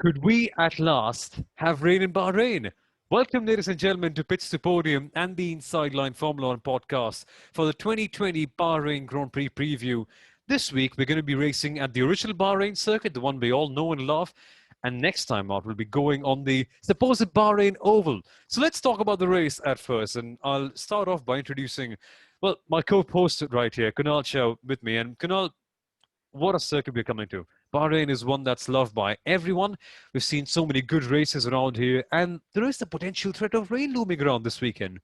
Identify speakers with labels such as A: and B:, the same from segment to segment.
A: Could we at last have rain in Bahrain? Welcome, ladies and gentlemen, to Pits to Podium and the Inside Line Formula One podcast for the 2020 Bahrain Grand Prix preview. This week, we're going to be racing at the original Bahrain circuit, the one we all know and love. And next time out, we'll be going on the supposed Bahrain Oval. So let's talk about the race at first. And I'll start off by introducing, well, my co-host right here, Kunal Shah, with me. And Kunal, what a circuit we're coming to. Bahrain is one that's loved by everyone. We've seen so many good races around here, and there is the potential threat of rain looming around this weekend.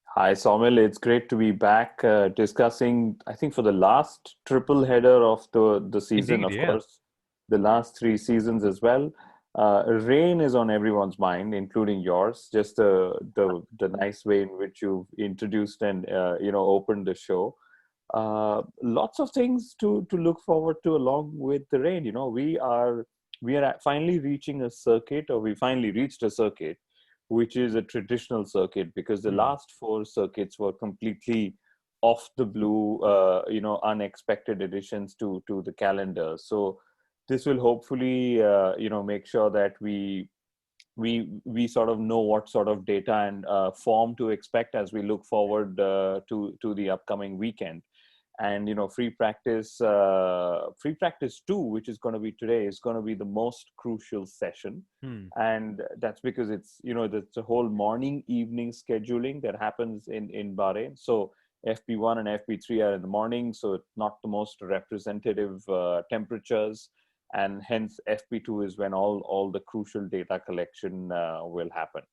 B: Hi, Soumil. It's great to be back discussing, I think, for the last triple header of the season,
A: Indeed,
B: of
A: yeah.
B: course, the last three seasons as well. Rain is on everyone's mind, including yours. Just the nice way in which you've introduced and opened the show. Lots of things to look forward to along with the rain. We are finally reaching a circuit, or we finally reached a circuit which is a traditional circuit, because the
A: Hmm.
B: last four circuits were completely off the blue, unexpected additions to the calendar. So this will hopefully, make sure that we sort of know what sort of data and form to expect as we look forward to the upcoming weekend. And free practice 2, which is going to be today, is going to be the most crucial session.
A: Hmm.
B: And that's because it's a whole morning evening scheduling that happens in Bahrain. So FP1 and FP3 are in the morning, so it's not the most representative temperatures, and hence FP2 is when all the crucial data collection will happen.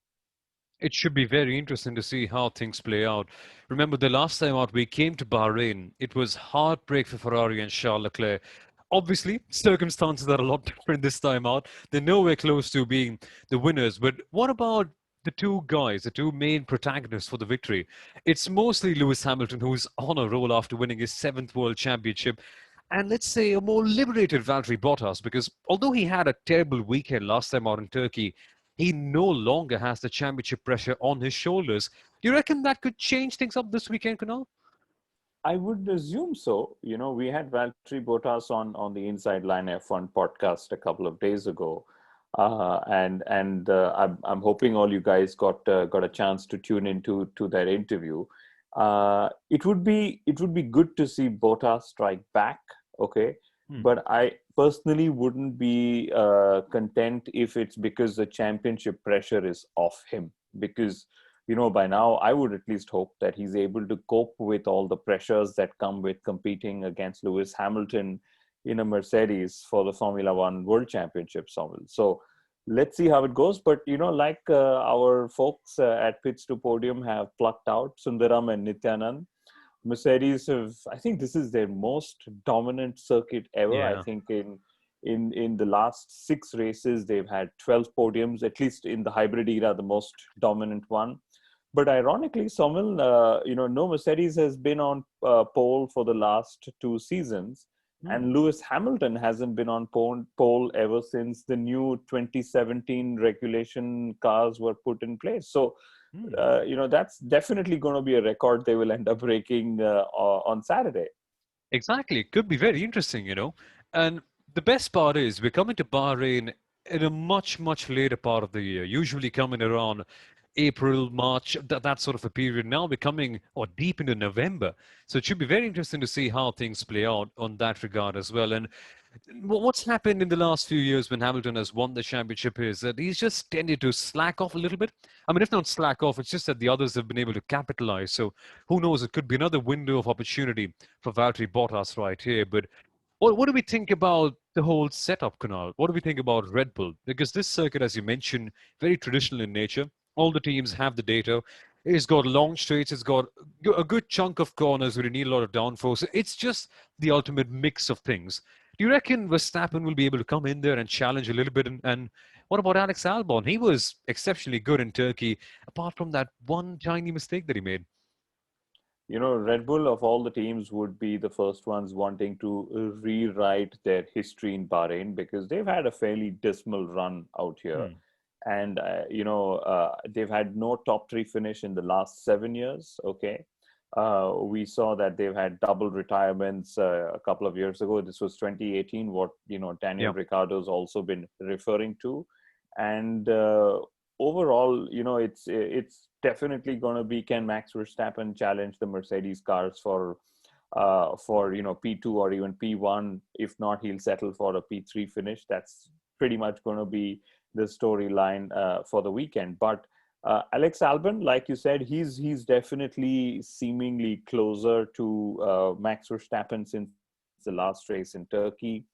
A: It should be very interesting to see how things play out. Remember, the last time out we came to Bahrain, it was heartbreak for Ferrari and Charles Leclerc. Obviously, circumstances are a lot different this time out. They're nowhere close to being the winners. But what about the two guys, the two main protagonists for the victory? It's mostly Lewis Hamilton, who's on a roll after winning his seventh World Championship. And let's say a more liberated Valtteri Bottas, because although he had a terrible weekend last time out in Turkey, he no longer has the championship pressure on his shoulders. Do you reckon that could change things up this weekend, Kunal?
B: I would assume so. We had Valtteri Bottas on the Inside Line F1 podcast a couple of days ago, and I'm hoping all you guys got a chance to tune into to that interview. It would be good to see Bottas strike back, okay,
A: Hmm.
B: but I personally wouldn't be content if it's because the championship pressure is off him, because by now I would at least hope that he's able to cope with all the pressures that come with competing against Lewis Hamilton in a Mercedes for the Formula One World Championship. So let's see how it goes. But like our folks at Pits to Podium have plucked out Sundaram and Nityanand, Mercedes have, I think this is their most dominant circuit ever. I
A: Yeah.
B: think in the last six races they've had 12 podiums, at least in the hybrid era, the most dominant one. But ironically, Soumil, no Mercedes has been on pole for the last two seasons,
A: Hmm.
B: and Lewis Hamilton hasn't been on pole ever since the new 2017 regulation cars were put in place. So,
A: Hmm.
B: that's definitely going to be a record they will end up breaking on Saturday.
A: Exactly. It could be very interesting. And the best part is we're coming to Bahrain in a much, much later part of the year, usually coming around April, March, that sort of a period. Now we're coming or deep into November. So it should be very interesting to see how things play out on that regard as well. And what's happened in the last few years when Hamilton has won the championship is that he's just tended to slack off a little bit. I mean, if not slack off, it's just that the others have been able to capitalize. So who knows? It could be another window of opportunity for Valtteri Bottas right here. But what do we think about the whole setup, Kunal? What do we think about Red Bull? Because this circuit, as you mentioned, very traditional in nature. All the teams have the data. It's got long straights. It's got a good chunk of corners where you need a lot of downforce. It's just the ultimate mix of things. Do you reckon Verstappen will be able to come in there and challenge a little bit? And what about Alex Albon? He was exceptionally good in Turkey, apart from that one tiny mistake that he made.
B: Red Bull of all the teams would be the first ones wanting to rewrite their history in Bahrain, because they've had a fairly dismal run out here.
A: Hmm.
B: And, they've had no top three finish in the last 7 years. Okay. We saw that they've had double retirements a couple of years ago. This was 2018, what Daniel
A: Yeah.
B: Ricciardo's also been referring to, and overall, it's definitely going to be, can Max Verstappen challenge the Mercedes cars for P2 or even P1? If not, he'll settle for a P3 finish. That's pretty much going to be the storyline for the weekend. But Alex Albon, like you said, he's definitely seemingly closer to Max Verstappen since the last race in Turkey.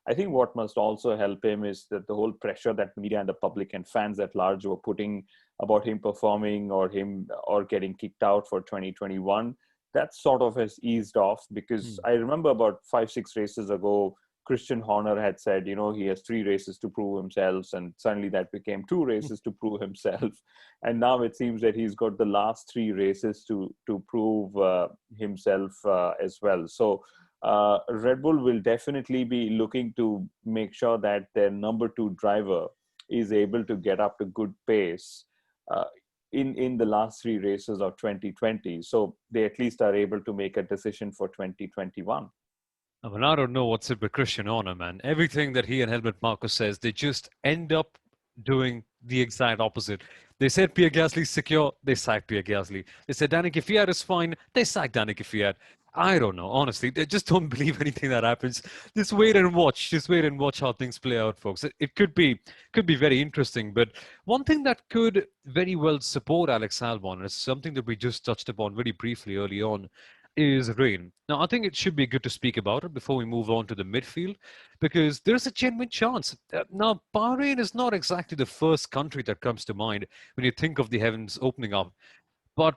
B: I think what must also help him is that the whole pressure that the media and the public and fans at large were putting about him performing or getting kicked out for 2021, that sort of has eased off, because
A: Hmm.
B: I remember about 5-6 races ago, Christian Horner had said, he has 3 races to prove himself, and suddenly that became 2 races to prove himself, and now it seems that he's got the last 3 races to prove himself as well. So Red Bull will definitely be looking to make sure that their number 2 driver is able to get up to good pace uh, in the last 3 races of 2020. So they at least are able to make a decision for 2021.
A: I mean, I don't know what's it with Christian Horner, man. Everything that he and Helmut Marko says, they just end up doing the exact opposite. They said Pierre Gasly's secure, they sacked Pierre Gasly. They said Danica Fiat is fine, they sacked Danica Fiat. I don't know, honestly. They just don't believe anything that happens. Just wait and watch. Just wait and watch how things play out, folks. It could be very interesting. But one thing that could very well support Alex Albon, and it's something that we just touched upon very briefly early on, is rain. Now, I think it should be good to speak about it before we move on to the midfield, because there's a genuine chance. Now, Bahrain is not exactly the first country that comes to mind when you think of the heavens opening up. But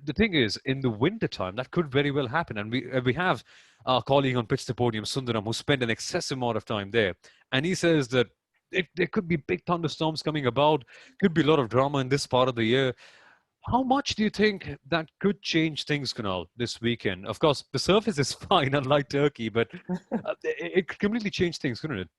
A: the thing is, in the winter time, that could very well happen. And we have our colleague on Pitch to Podium, Sundaram, who spent an excessive amount of time there. And he says that there could be big thunderstorms coming about, could be a lot of drama in this part of the year. How much do you think that could change things, Kunal, this weekend? Of course, the surface is fine, unlike Turkey, but it could completely change things, couldn't it?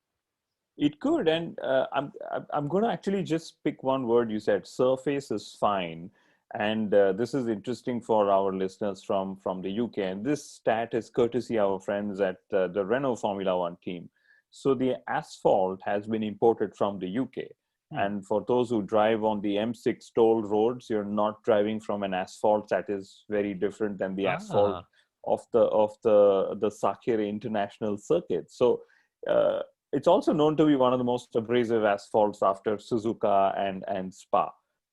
B: It could, and I'm going to actually just pick one word. You said surface is fine, and this is interesting for our listeners from the UK. And this stat is courtesy of our friends at the Renault Formula One team. So the asphalt has been imported from the UK,
A: Hmm.
B: and for those who drive on the M6 toll roads, you're not driving from an asphalt that is very different than the asphalt
A: Ah,
B: of the Sakire International Circuit. So. Uh, it's also known to be one of the most abrasive asphalts after Suzuka and Spa.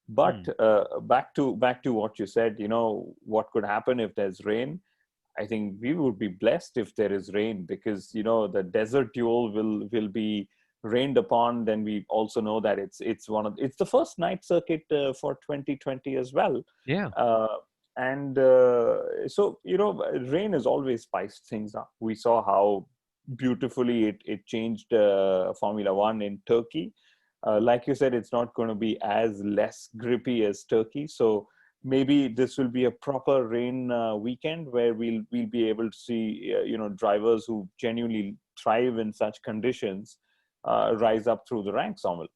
B: But
A: hmm.
B: back to what you said, what could happen if there's rain. I think we would be blessed if there is rain, because the desert duel will be rained upon. Then we also know that it's the first night circuit for 2020 as well,
A: Yeah.
B: uh, and so rain has always spiced things up. We saw how beautifully it changed Formula One in Turkey. Like you said, it's not going to be as less grippy as Turkey, so maybe this will be a proper rain weekend where we'll be able to see drivers who genuinely thrive in such conditions rise up through the ranks, Soumil.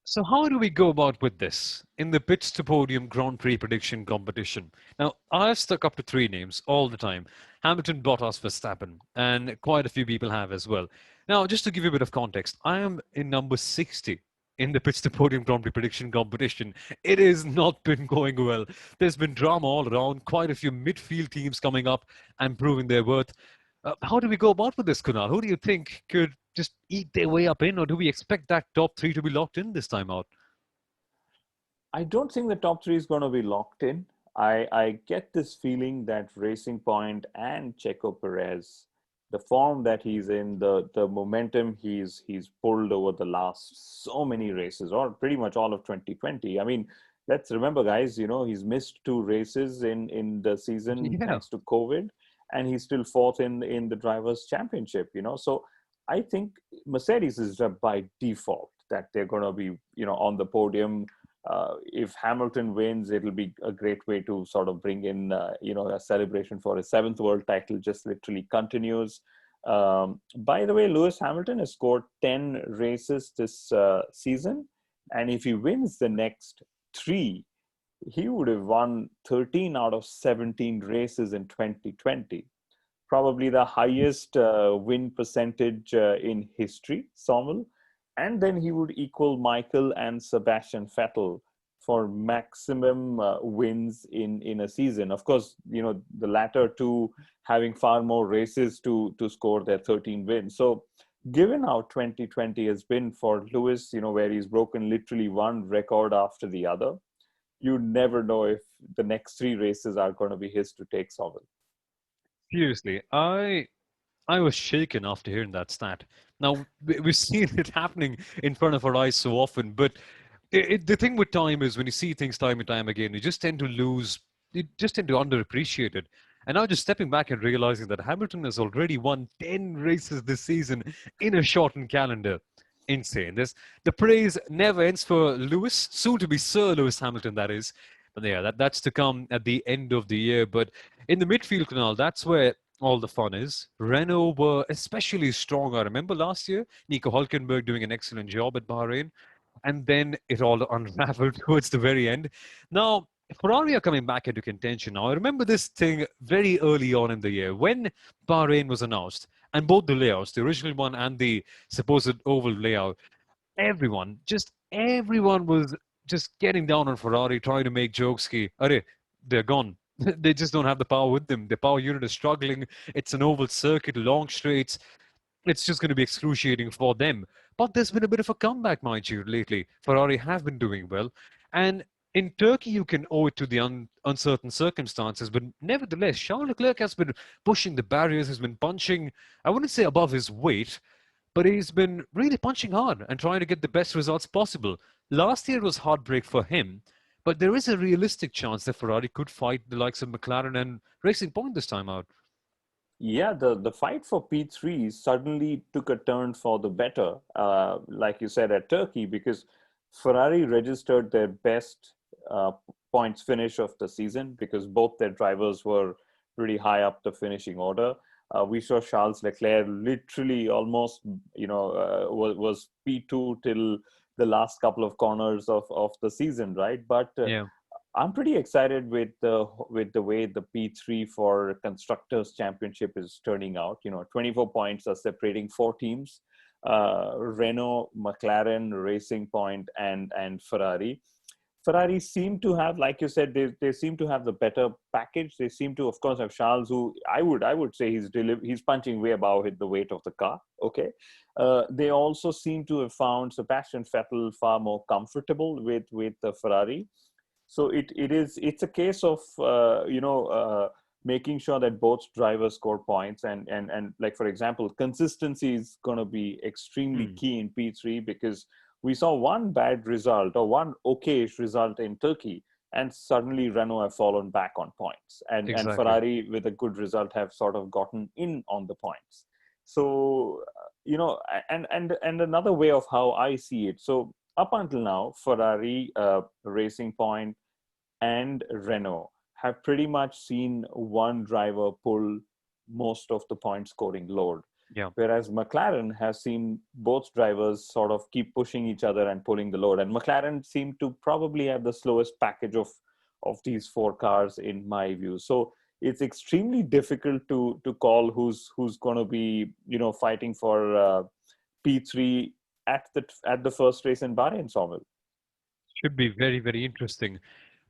A: So how do we go about with this in the Pits to Podium Grand Prix prediction competition? Now, I've stuck up to three names all the time: Hamilton, Bottas, Verstappen, and quite a few people have as well. Now, just to give you a bit of context, I am in number 60 in the Pits to Podium Grand Prix prediction competition. It has not been going well. There's been drama all around, quite a few midfield teams coming up and proving their worth. How do we go about with this, Kunal? Who do you think could just eat their way up in, or do we expect that top three to be locked in this time out?
B: I don't think the top three is going to be locked in. I get this feeling that Racing Point and Checo Perez, the form that he's in, the momentum he's pulled over the last so many races, or pretty much all of 2020. I mean, let's remember, guys, he's missed 2 races in the season
A: Yeah.
B: thanks to COVID, and he's still fourth in the drivers' championship. So I think Mercedes is by default that they're going to be on the podium. If Hamilton wins, it'll be a great way to sort of bring in, a celebration for his seventh world title. Just literally continues. By the way, Lewis Hamilton has scored 10 races this season, and if he wins the next three, he would have won 13 out of 17 races in 2020, probably the highest win percentage in history, Sommel. And then he would equal Michael and Sebastian Vettel for maximum wins in a season. Of course, the latter two having far more races to score their 13 wins. So given how 2020 has been for Lewis, where he's broken literally one record after the other, you never know if the next three races are going to be his to take, Sommel.
A: Seriously, I was shaken after hearing that stat. Now, we've seen it happening in front of our eyes so often, but the thing with time is when you see things time and time again, you just tend to underappreciate it. And now just stepping back and realizing that Hamilton has already won 10 races this season in a shortened calendar. Insane. The praise never ends for Lewis, soon to be Sir Lewis Hamilton, that is. But yeah, that's to come at the end of the year. But in the midfield canal, that's where all the fun is. Renault were especially strong. I remember last year, Nico Hulkenberg doing an excellent job at Bahrain, and then it all unraveled towards the very end. Now, Ferrari are coming back into contention now. I remember this thing very early on in the year when Bahrain was announced, and both the layouts, the original one and the supposed oval layout, everyone was just getting down on Ferrari, trying to make jokes. Arre, they're gone. They just don't have the power with them. The power unit is struggling. It's an oval circuit, long straights. It's just going to be excruciating for them. But there's been a bit of a comeback, mind you, lately. Ferrari have been doing well. And in Turkey, you can owe it to the uncertain circumstances. But nevertheless, Charles Leclerc has been pushing the barriers, has been punching, I wouldn't say above his weight, but he's been really punching hard and trying to get the best results possible. Last year was heartbreak for him, but there is a realistic chance that Ferrari could fight the likes of McLaren and Racing Point this time out.
B: Yeah, the fight for P3 suddenly took a turn for the better, like you said, at Turkey, because Ferrari registered their best uh, points finish of the season because both their drivers were pretty high up the finishing order. We saw Charles Leclerc literally almost, was P2 till the last couple of corners of the season, right? But
A: Yeah,
B: I'm pretty excited with the way the P3 for Constructors Championship is turning out. 24 points are separating four teams: Renault, McLaren, Racing Point, and Ferrari. Ferrari seem to have, like you said, they seem to have the better package. They seem to, of course, have Charles, who I would say he's punching way above the weight of the car. Okay, they also seem to have found Sebastian Vettel far more comfortable with the Ferrari. So it's a case of making sure that both drivers score points, and like, for example, consistency is going to be extremely
A: mm,
B: key in P3, because we saw one bad result or one okayish result in Turkey, and suddenly Renault have fallen back on points, and
A: exactly.
B: Ferrari with a good result have sort of gotten in on the points. So and another way of how I see it. So up until now, Ferrari, Racing Point, and Renault have pretty much seen one driver pull most of the point scoring load.
A: Yeah,
B: Whereas McLaren has seen both drivers sort of keep pushing each other and pulling the load. And McLaren seem to probably have the slowest package of these four cars, in my view. So it's extremely difficult to call who's going to be fighting for P3 at the first race in Bahrain, Soumil.
A: should be very, very interesting.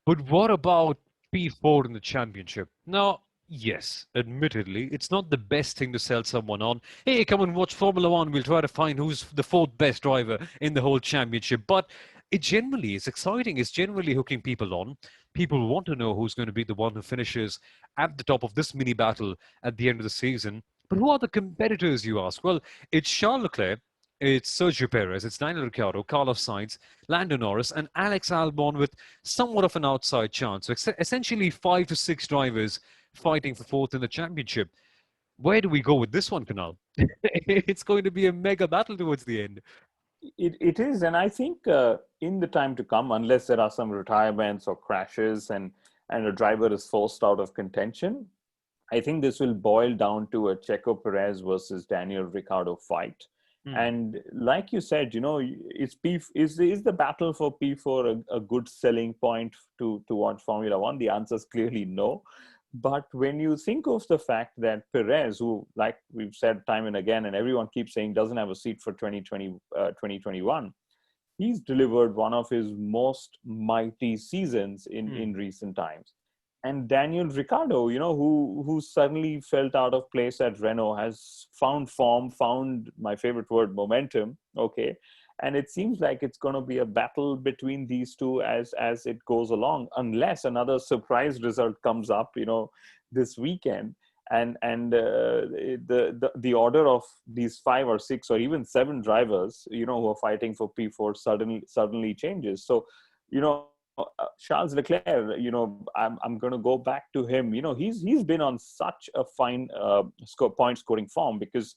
A: But what about P4 in the championship? Now, yes, admittedly, it's not the best thing to sell someone on. Hey, come and watch Formula One. We'll try to find who's the fourth best driver in the whole championship. But it generally is exciting. It's generally hooking people on. People want to know who's going to be the one who finishes at the top of this mini battle at the end of the season. But who are the competitors, you ask? Well, it's Charles Leclerc, it's Sergio Perez, it's Daniel Ricciardo, Carlos Sainz, Lando Norris, and Alex Albon with somewhat of an outside chance. So essentially, 5 to 6 drivers fighting for fourth in the championship. Where do we go with this one, Kunal? It's going to be a mega battle towards the end.
B: It is, and I think in the time to come, unless there are some retirements or crashes, and a driver is forced out of contention, I think this will boil down to a Checo Perez versus Daniel Ricciardo fight.
A: Hmm.
B: And like you said, is the battle for P4 a good selling point to watch Formula One? The answer is clearly no. But when you think of the fact that Perez, who, like we've said time and again, and everyone keeps saying doesn't have a seat for 2021, he's delivered one of his most mighty seasons in
A: Hmm.
B: recent times. And Daniel Ricciardo, who suddenly felt out of place at Renault, has found form, found my favorite word, momentum. Okay, and it seems like it's going to be a battle between these two as it goes along, unless another surprise result comes up, this weekend. And the order of these 5 or 6 or even 7 drivers, who are fighting for P4 suddenly changes. So, Charles Leclerc, I'm going to go back to him. He's been on such a fine point scoring form, because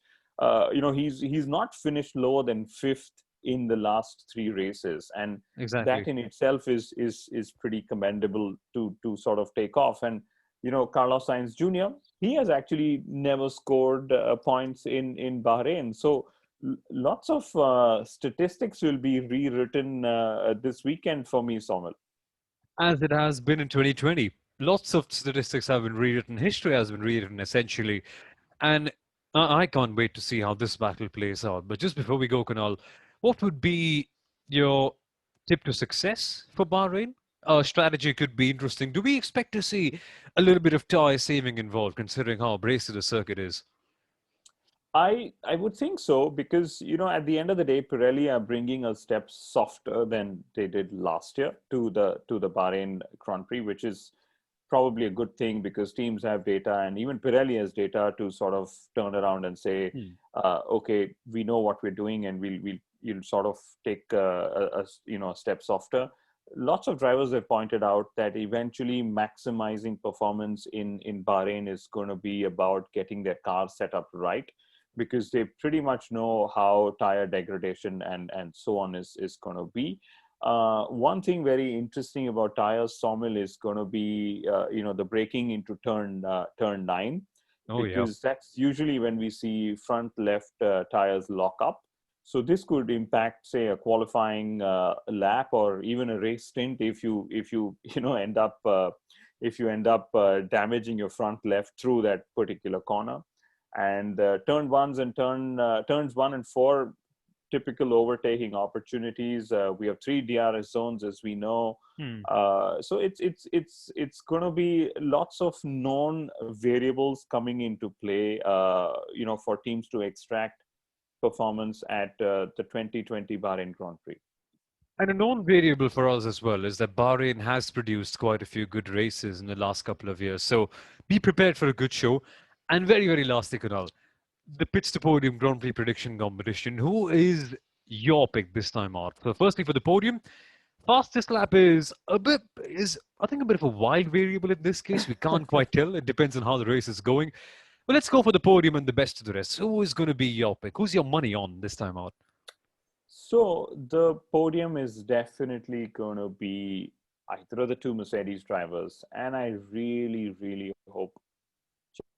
B: he's not finished lower than fifth in the last 3 races, and that
A: Exactly.
B: in itself is pretty commendable to sort of take off. And Carlos Sainz Jr., he has actually never scored points in Bahrain. So lots of statistics will be rewritten this weekend for me, Soumil.
A: As it has been in 2020. Lots of statistics have been rewritten, history has been rewritten essentially. And I can't wait to see how this battle plays out. But just before we go, Kunal, what would be your tip to success for Bahrain? Strategy could be interesting. Do we expect to see a little bit of tire saving involved, considering how abrasive the circuit is?
B: I would think so, because at the end of the day, Pirelli are bringing a step softer than they did last year to the Bahrain Grand Prix, which is probably a good thing, because teams have data, and even Pirelli has data to sort of turn around and say,
A: Hmm.
B: okay, we know what we're doing, and you'll sort of take a step softer. Lots of drivers have pointed out that eventually maximizing performance in Bahrain is going to be about getting their car set up right, because they pretty much know how tire degradation and so on is going to be. One thing very interesting about tires, Sawmill, is going to be the braking into turn 9,
A: Oh, yeah.
B: because that's usually when we see front left tires lock up. So this could impact, say, a qualifying lap or even a race stint, if you end up damaging your front left through that particular corner. And turns 1 and 4, typical overtaking opportunities. We have 3 DRS zones, as we know.
A: Hmm.
B: So it's going to be lots of known variables coming into play, for teams to extract performance at the 2020 Bahrain Grand Prix.
A: And a known variable for us as well is that Bahrain has produced quite a few good races in the last couple of years. So be prepared for a good show. And very, very lastly, Kunal, the Pits to Podium Grand Prix prediction competition. Who is your pick this time out? So, firstly, for the podium, fastest lap is I think a bit of a wild variable in this case. We can't quite tell. It depends on how the race is going. But let's go for the podium and the best of the rest. Who is going to be your pick? Who's your money on this time out?
B: So the podium is definitely going to be either of the 2 Mercedes drivers, and I really, really hope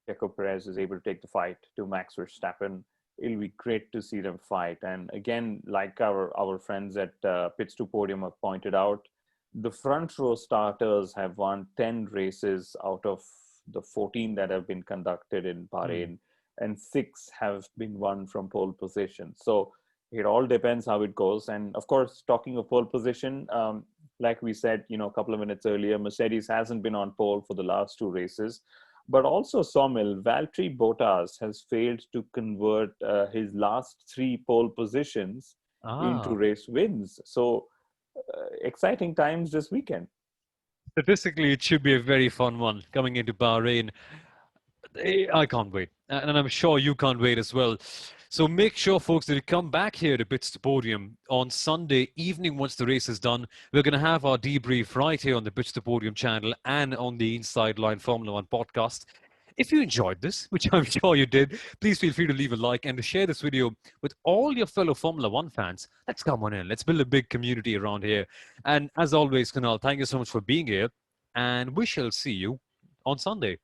B: Checo Perez is able to take the fight to Max Verstappen. It'll be great to see them fight. And again, like our friends at Pits to Podium have pointed out, the front row starters have won 10 races out of the 14 that have been conducted in
A: Hmm.
B: Bahrain, and 6 have been won from pole position. So it all depends how it goes. And of course, talking of pole position, like we said, a couple of minutes earlier, Mercedes hasn't been on pole for the last 2 races. But also, Sawmill, Valtteri Bottas has failed to convert his last 3 pole positions into
A: Ah,
B: race wins. So exciting times this weekend.
A: statistically, it should be a very fun one coming into Bahrain. I can't wait. And I'm sure you can't wait as well. So make sure, folks, that you come back here to Bits to Podium on Sunday evening once the race is done. We're going to have our debrief right here on the Bits to Podium channel and on the Inside Line Formula One podcast. If you enjoyed this, which I'm sure you did, please feel free to leave a like and to share this video with all your fellow Formula One fans. Let's come on in. Let's build a big community around here. And as always, Kunal, thank you so much for being here. And we shall see you on Sunday.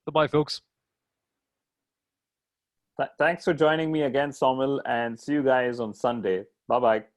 A: Bye bye, folks.
B: Thanks for joining me again, Soumil, and see you guys on Sunday. Bye bye.